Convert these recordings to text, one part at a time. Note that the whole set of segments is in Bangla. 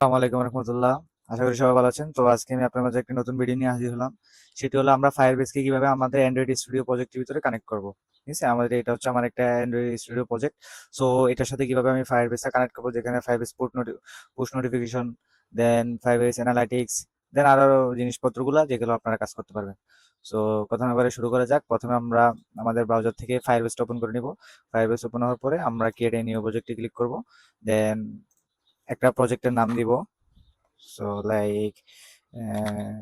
আসসালামু আলাইকুম রহমতুল্লাহ। আশা করি সবাই ভালো আছেন। তো আজকে আমি আপনার মাঝে একটি নতুন ভিডিও নিয়ে হাজির হলাম। সেটি হলো আমরা ফায়ারবেসকে কিভাবে আমাদের অ্যান্ড্রয়েড স্টুডিও প্রজেক্টের ভিতরে কানেক্ট করব। ঠিক আছে, আমাদের এটা হচ্ছে আমার একটা অ্যান্ড্রয়েড স্টুডিও প্রজেক্ট। সো এটার সাথে কিভাবে আমি ফায়ারবেসটা কানেক্ট করবো, যেখানে ফায়ারবেস পুশ নোটিফিকেশন, দেন ফায়ারবেস অ্যানালাইটিক্স, দেন আরো জিনিসপত্রগুলো যেগুলো আপনারা কাজ করতে পারবেন। সো প্রথমে এবারে শুরু করা যাক। প্রথমে আমরা আমাদের ব্রাউজার থেকে ফায়ারবেসটা ওপেন করে নিব। ফায়ারবেস ওপেন হওয়ার পরে আমরা ক্রিয়েট এ নিউ প্রজেক্টে ক্লিক করব। দেন একটা প্রজেক্টের নাম দিব। So like uh,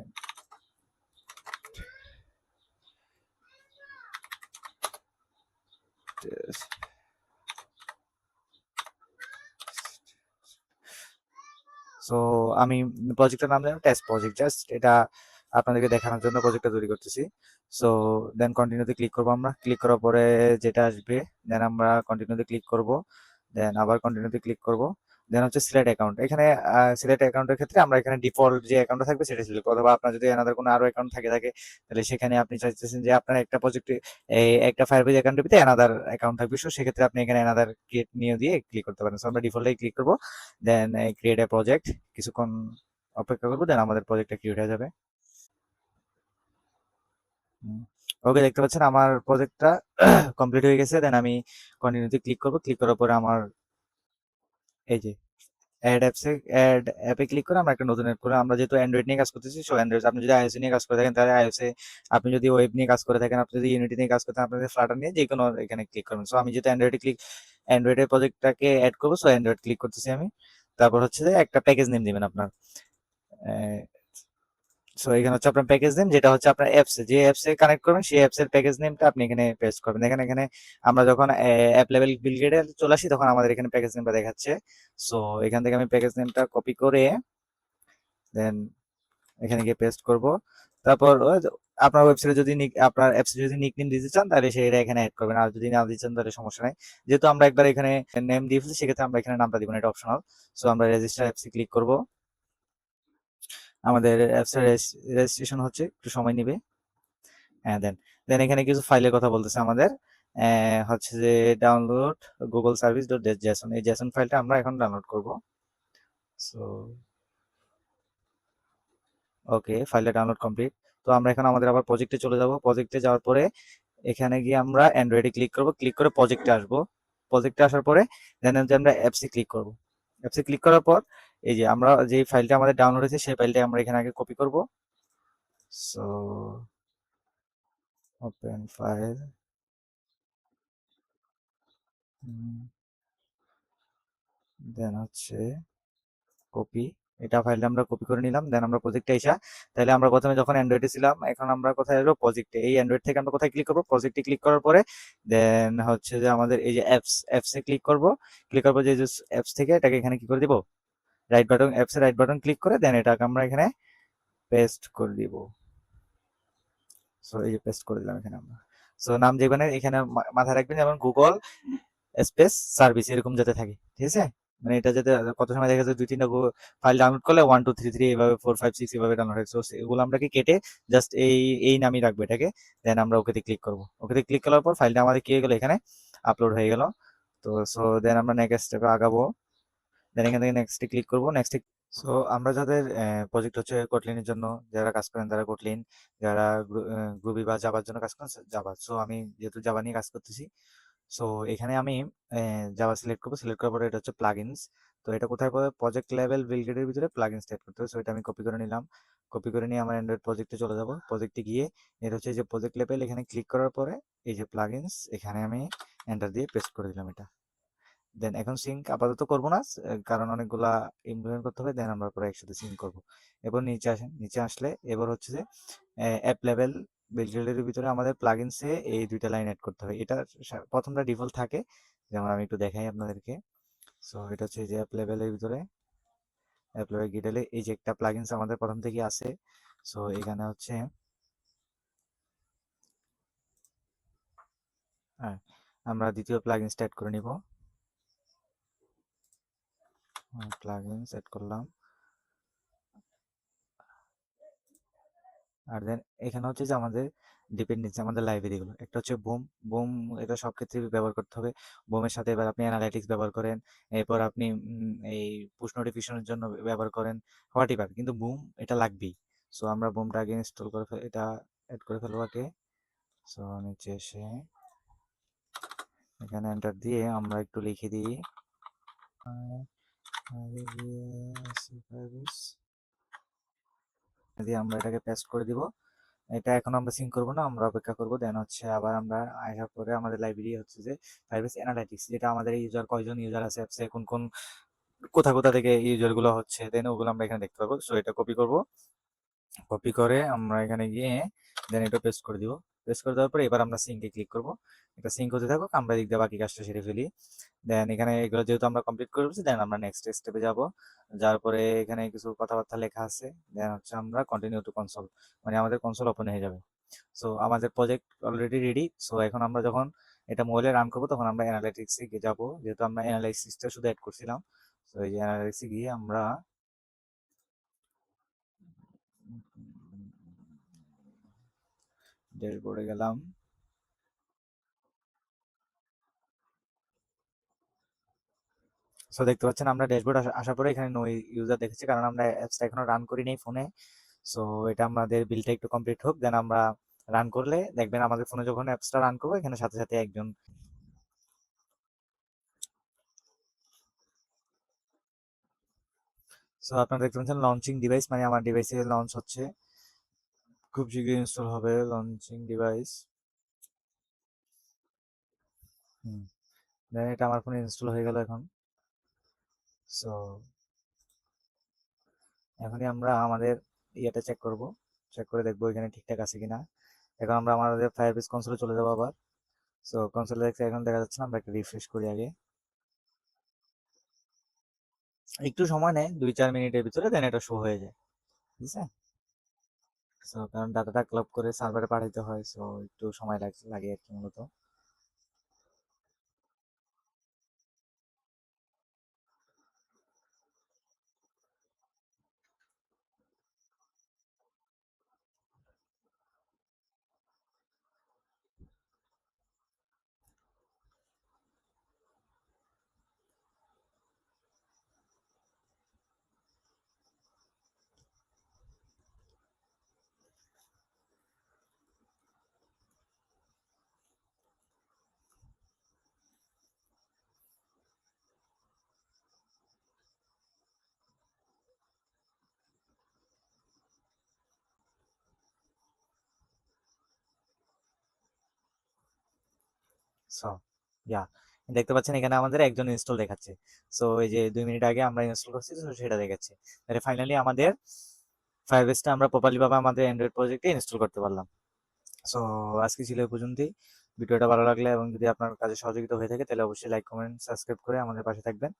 সো আমি প্রজেক্টের নাম দিলাম টেস্ট প্রজেক্ট। জাস্ট এটা আপনাদেরকে দেখানোর জন্য প্রজেক্টটা তৈরি করতেছি। সো দেন কন্টিনিউতে ক্লিক করবো। আমরা ক্লিক করার পরে যেটা আসবে, দেন আমরা কন্টিনিউতে ক্লিক করব। দেন আবার কন্টিনিউতে ক্লিক করব। দেন হচ্ছে সিলেক্ট অ্যাকাউন্ট। এখানে সিলেক্ট অ্যাকাউন্টের ক্ষেত্রে আমরা এখানে ডিফল্ট যে অ্যাকাউন্টটা থাকবে সেটা সিলেক্ট করবো, অথবা আপনার যদি আলাদা কোনো আরো অ্যাকাউন্ট থাকে তাহলে সেখানে আপনি চাইতেছেন যে আপনার একটা প্রজেক্টে এই একটা ফায়ারবেজ অ্যাকাউন্টের ভিতরে অ্যানাদার অ্যাকাউন্ট থাকবে, সো সেক্ষেত্রে আপনি এখানে অ্যানাদার ক্রিয়েট নিয়ে দিয়ে ক্লিক করতে পারেন। সো আমরা ডিফল্টে ক্লিক করবো। দেন ক্রিয়েট এ প্রজেক্ট। কিছুক্ষণ অপেক্ষা করবো, দেন আমাদের প্রজেক্টটা ক্রিয়েট হয়ে যাবে। ওকে, দেখতে পাচ্ছেন আমার প্রজেক্টটা কমপ্লিট হয়ে গেছে। দেন আমি কন্টিনিউতে ক্লিক করবো। ক্লিক করার পরে আমার এই যে অ্যাড অ্যাপে ক্লিক করে আমরা একটা নতুন অ্যাড করে, আমরা যেহেতু অ্যান্ড্রয়েড নিয়ে কাজ করতেছি, সো অ্যান্ড্রয়েড, আপনি যদি আইওএস নিয়ে কাজ করে থাকেন তাহলে আইওএসে, আপনি যদি ওয়েব নিয়ে কাজ করে থাকেন, আপনি যদি ইউনিটি নিয়ে কাজ করতেন, আপনাদের ফ্লাটার নিয়ে যে কোনো এখানে ক্লিক করবেন। সো আমি যেহেতু অ্যান্ড্রয়েডের প্রজেক্টটাকে অ্যাড করবো, সো অ্যান্ড্রয়েড ক্লিক করতেছি আমি। তারপর হচ্ছে যে একটা প্যাকেজ নেম দিবেন আপনার। সো এখানে হচ্ছে আপনার প্যাকেজ নেম, যেটা হচ্ছে আপনার অ্যাপস, যে অ্যাপস এ কানেক্ট করবেন সেই অ্যাপস এর প্যাকেজ নেমটা আপনি এখানে পেস্ট করবেন। দেখেন এখানে আমরা যখন অ্যাপ লেভেল বিল গেটে চলে আসি, তখন আমাদের এখানে প্যাকেজ নেমটা দেখাচ্ছে। সো এখান থেকে আমি প্যাকেজ নেমটা কপি করে দেন এখানে গিয়ে পেস্ট করব। তারপর আপনার ওয়েবসাইটে যদি আপনার অ্যাপসে যদি নিকনেম দিতে চান তাহলে সেটা এখানে অ্যাড করবেন, আর যদি না দিতে চান তাহলে সমস্যা নাই। যেহেতু আমরা একবার এখানে নেম দিয়ে ফেলছি, সেক্ষেত্রে আমরা এখানে নামটা দিব না, এটা অপশনাল। সো আমরা রেজিস্টার অ্যাপসে ক্লিক করব। আমাদের অ্যাপসের রেজিস্ট্রেশন হচ্ছে, একটু সময় নেবে। হ্যাঁ, দেন দেন এখানে কিছু ফাইলের কথা বলতেছে আমাদের। হচ্ছে যে download Google service dot Jason, এই জেসন ফাইলটা আমরা এখন ডাউনলোড করব। সো ওকে, ফাইলটা ডাউনলোড কমপ্লিট। তো আমরা এখন আমাদের আবার প্রজেক্টে চলে যাব। প্রজেক্টে যাওয়ার পরে এখানে গিয়ে আমরা অ্যান্ড্রয়েডে ক্লিক করব। ক্লিক করে প্রজেক্টে আসবো। প্রজেক্টে আসার পরে দেন হচ্ছে আমরা অ্যাপসে ক্লিক করব। অ্যাপসে ক্লিক করার পর এই যে আমরা যে ফাইলটা আমাদের ডাউনলোড হয়েছে সেই ফাইলটা আমরা এখানে আগে কপি করব। সো ওপেন ফাইল, দেন হচ্ছে কপি। এটা ফাইলটা আমরা কপি করে নিলাম। দেন আমরা প্রজেক্টে আইসা, তাহলে আমরা প্রথমে যখন অ্যান্ড্রয়েডে ছিলাম, এখন আমরা কোথায় আসবো? প্রজেক্টে। এই অ্যান্ড্রয়েড থেকে আমরা কোথায় ক্লিক করবো? প্রজেক্টে ক্লিক করার পরে দেন হচ্ছে যে আমাদের এই যে অ্যাপসে ক্লিক করব। ক্লিক করার পর যে অ্যাপস থেকে এটাকে এখানে কি করে দিব? রাইট বাটন, অ্যাপসে রাইট বাটন ক্লিক করে দেন এটাকে আমরা এখানে পেস্ট করে দিব। সো এই যে পেস্ট করে দিলাম এখানে আমরা। সো নাম যেখানে এখানে মাথায় রাখবেন, যেমন গুগল স্পেস সার্ভিস এরকম যাতে থাকে, ঠিক আছে? মানে এটা যাতে কত সময় দেখা যায় দুই তিনটা ফাইল ডাউনলোড করলে 1 2 3 3 এভাবে 4 5 6 এভাবে ডাউনলোড হয়। সো এগুলো আমরা কি কেটে জাস্ট এই নামই রাখবো এটাকে। দেন আমরা ওকেতে ক্লিক করবো। ওকেতে ক্লিক করার পর ফাইলটা আমাদের কি হয়ে গেলো, এখানে আপলোড হয়ে গেল। তো সো দেন আমরা নেক্সট স্টেপে আগাবো। দেন এখান থেকে নেক্সটে ক্লিক করবো। নেক্সট। সো আমরা যাদের প্রজেক্ট হচ্ছে কোটলিনের জন্য, যারা কাজ করেন তারা কোটলিন, যারা গ্রুবি বা জাভার জন্য কাজ করেন জাভা। সো আমি যেহেতু জাভা নিয়ে কাজ করতেছি, সো এখানে আমি জাভা সিলেক্ট করবো। সিলেক্ট করার পরে এটা হচ্ছে প্লাগইনস। তো এটা কোথায় পাবে? প্রজেক্ট লেভেল বিলগেটের ভিতরে প্লাগইনস সেট করতে হবে। সো এটা আমি কপি করে নিলাম। কপি করে নিয়ে আমার অ্যান্ড্রয়েড প্রজেক্টে চলে যাব। প্রজেক্টে গিয়ে এটা হচ্ছে যে প্রজেক্ট লেভেল, এখানে ক্লিক করার পরে এই যে প্লাগইনস, এখানে আমি এন্টার দিয়ে পেস্ট করে দিলাম এটা। দেন এখন সিঙ্ক আপাতত করবো না, কারণ অনেকগুলা ইমপ্লিমেন্ট করতে হবে। দেন আমরা পরে একসাথে সিঙ্ক করবো। এবার নিচে আসেন। নিচে আসলে এবার হচ্ছে যে অ্যাপ লেভেল বিল্ডের ভিতরে আমাদের প্লাগইনসে এই দুইটা লাইন অ্যাড করতে হবে। এটা প্রথমটা ডিফল্ট থাকে, যেমন আমি একটু দেখাই আপনাদেরকে। সো এটা হচ্ছে যে অ্যাপ লেভেলের ভিতরে, অ্যাপ লেভেল গিটেলে এই যে একটা প্লাগইনস আমাদের প্রথম থেকে আছে। সো এখানে হচ্ছে হ্যাঁ, আমরা দ্বিতীয় প্লাগইনসটা অ্যাড করে নিব। প্লাগইনস অ্যাড করলাম। আর দেন এখানে হচ্ছে যে আমাদের ডিপেন্ডেন্সি, আমাদের লাইব্রেরিগুলো। একটা হচ্ছে বুম। বুম এটা সব ক্ষেত্রে ব্যবহার করতে হবে। বুমের সাথে এবার আপনি অ্যানালাইটিক্স ব্যবহার করেন, এরপর আপনি এই পুশ নোটিফিকেশনের জন্য ব্যবহার করেন, হোয়াট এভার, কিন্তু বুম এটা লাগবেই। সো আমরা বুমটা আগে ইনস্টল করে এটা অ্যাড করে ফেলবো আগে। সো নিচে এসে এখানে এন্টার দিয়ে আমরা একটু লিখে দিই দিয়ে আমরা এটাকে পেস্ট করে দিব। এটা এখন আমরা সিঙ্ক করবো না, আমরা অপেক্ষা করবো। দেন হচ্ছে আবার আমরা আসার পরে আমাদের লাইব্রেরি হচ্ছে যে ফাইবারেস অ্যানালাইটিক্স, যেটা আমাদের ইউজার কয়জন ইউজার আছে অ্যাপসে, কোন কোন কোথা কোথা থেকে ইউজার গুলো হচ্ছে, দেন ওগুলো আমরা এখানে দেখতে পাবো। সো এটা কপি করব, কপি করে আমরা এখানে গিয়ে দেন এটা পেস্ট করে দিব। পেস্ট করে দেওয়ার পরে এবার আমরা সিঙ্কে ক্লিক করব। এটা সিঙ্ক হতে থাকুক, আমরা দিক দিয়ে বাকি কাজটা সেরে ফেলি। দেন এখানে এগুলো যেহেতু আমরা কমপ্লিট করে ফেলছি, দেন আমরা নেক্সট স্টেপে যাব। যার পরে এখানে কিছু কথাবার্তা লেখা আছে, দেন হচ্ছে আমরা কন্টিনিউ টু কনসোল, মানে আমাদের কনসোল ওপেন হয়ে যাবে। সো আমাদের প্রজেক্ট অলরেডি রেডি। সো এখন আমরা যখন এটা মোবাইলে রান করবো তখন আমরা অ্যানালাইটিক্সে যাব, যেহেতু আমরা অ্যানালাইসিসটা শুধু অ্যাড করছিলাম। তো এই যে অ্যানালাইসিসে গিয়ে আমরা ড্যাশবোর্ডে গেলাম। সো দেখতে পাচ্ছেন আমরা ড্যাশবোর্ড আসার পরে এখানে নো ইউজার দেখেছি, কারণ আমরা অ্যাপসটা এখনো রান করি নাই ফোনে। সো এটা আমাদের বিলটা একটু কমপ্লিট হোক, দেন আমরা রান করলে দেখবেন আমাদের ফোনে যখন অ্যাপসটা রান করবো এখানে সাথে সাথে একজন। সো আপনারা দেখতে পাচ্ছেন লঞ্চিং ডিভাইস, মানে আমার ডিভাইসে লঞ্চ হচ্ছে, খুব শীঘ্রই ইনস্টল হবে লঞ্চিং ডিভাইস। হুম, দেন এটা আমার ফোনে ইনস্টল হয়ে গেল এখন। সো এখনই আমরা আমাদের ইয়েটা চেক করব, চেক করে দেখবো এখানে ঠিকঠাক আছে কিনা। এখন আমরা আমাদের ফায়ারবেস কনসোলে চলে যাবো আবার। সো কনসোলে দেখতে এখন দেখা যাচ্ছে না, আমরা একটা রিফ্রেশ করি আগে। একটু সময় নেয় 2-4 মিনিটের ভিতরে, দেন এটা শো হয়ে যায়। ঠিক আছে। সো কারণ ডাটাটা ক্লাব করে সার্ভারে পাঠাইতে হয়, সো একটু সময় লাগে আর কি মূলত। সো ইয়া, দেখতে পাচ্ছেন এখানে আমাদের একজন ইনস্টল দেখাচ্ছে। সো এই যে 2 মিনিট আগে আমরা ইনস্টল করছি, তো সেটা দেখাচ্ছে। তাহলে ফাইনালি আমাদের ফায়ারবেসটা আমরা প্রপারলি ভাবে আমাদের অ্যান্ড্রয়েড প্রজেক্টে ইনস্টল করতে পারলাম। সো আজকে ছিল এই পর্যন্তই। ভিডিওটা ভালো লাগলে এবং যদি আপনার কাজে সহযোগিতা হয়ে থাকে তাহলে অবশ্যই লাইক, কমেন্ট, সাবস্ক্রাইব করে আমাদের পাশে থাকবেন।